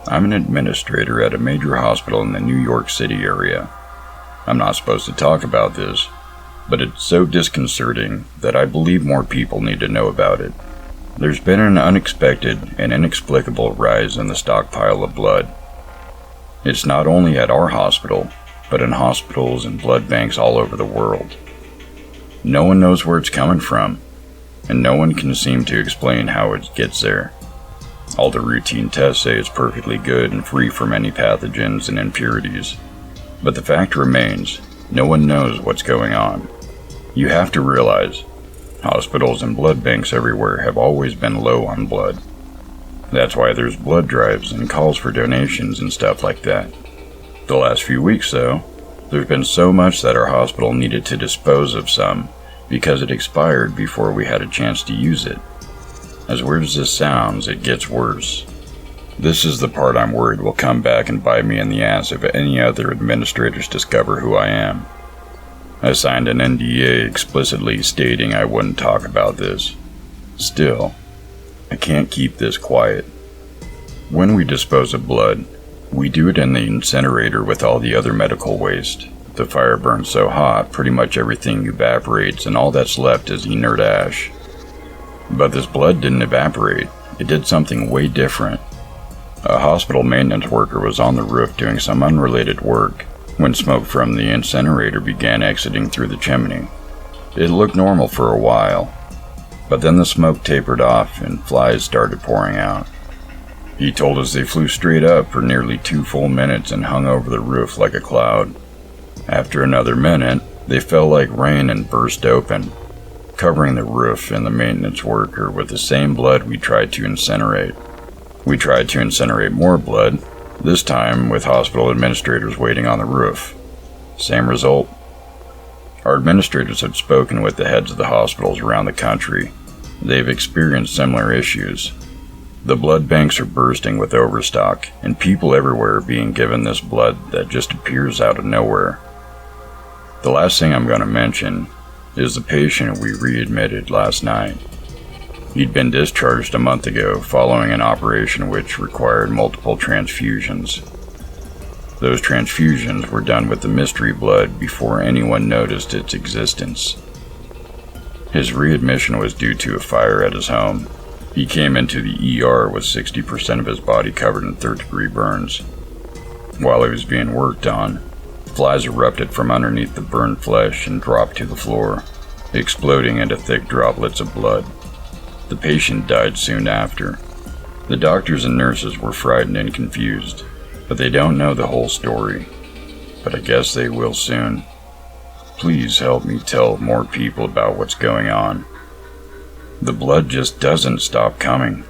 I'm an administrator at a major hospital in the New York City area. I'm not supposed to talk about this, but it's so disconcerting that I believe more people need to know about it. There's been an unexpected and inexplicable rise in the stockpile of blood. It's not only at our hospital, but in hospitals and blood banks all over the world. No one knows where it's coming from, and no one can seem to explain how it gets there. All the routine tests say it's perfectly good and free from any pathogens and impurities. But the fact remains, no one knows what's going on. You have to realize, hospitals and blood banks everywhere have always been low on blood. That's why there's blood drives and calls for donations and stuff like that. The last few weeks, though, there's been so much that our hospital needed to dispose of some because it expired before we had a chance to use it. As weird as this sounds, it gets worse. This is the part I'm worried will come back and bite me in the ass if any other administrators discover who I am. I signed an NDA explicitly stating I wouldn't talk about this. Still, I can't keep this quiet. When we dispose of blood, we do it in the incinerator with all the other medical waste. The fire burns so hot, pretty much everything evaporates and all that's left is inert ash. But this blood didn't evaporate. It did something way different. A hospital maintenance worker was on the roof doing some unrelated work when smoke from the incinerator began exiting through the chimney. It looked normal for a while, but then the smoke tapered off and flies started pouring out. He told us they flew straight up for nearly 2 full minutes and hung over the roof like a cloud. After another minute, they fell like rain and burst open, covering the roof and the maintenance worker with the same blood we tried to incinerate. We tried to incinerate more blood, this time with hospital administrators waiting on the roof. Same result. Our administrators have spoken with the heads of the hospitals around the country. They've experienced similar issues. The blood banks are bursting with overstock, and people everywhere are being given this blood that just appears out of nowhere. The last thing I'm going to mention is the patient we readmitted last night. He'd been discharged a month ago following an operation which required multiple transfusions. Those transfusions were done with the mystery blood before anyone noticed its existence. His readmission was due to a fire at his home. He came into the ER with 60% of his body covered in third-degree burns. While he was being worked on, flies erupted from underneath the burned flesh and dropped to the floor, exploding into thick droplets of blood. The patient died soon after. The doctors and nurses were frightened and confused, but they don't know the whole story. But I guess they will soon. Please help me tell more people about what's going on. The blood just doesn't stop coming.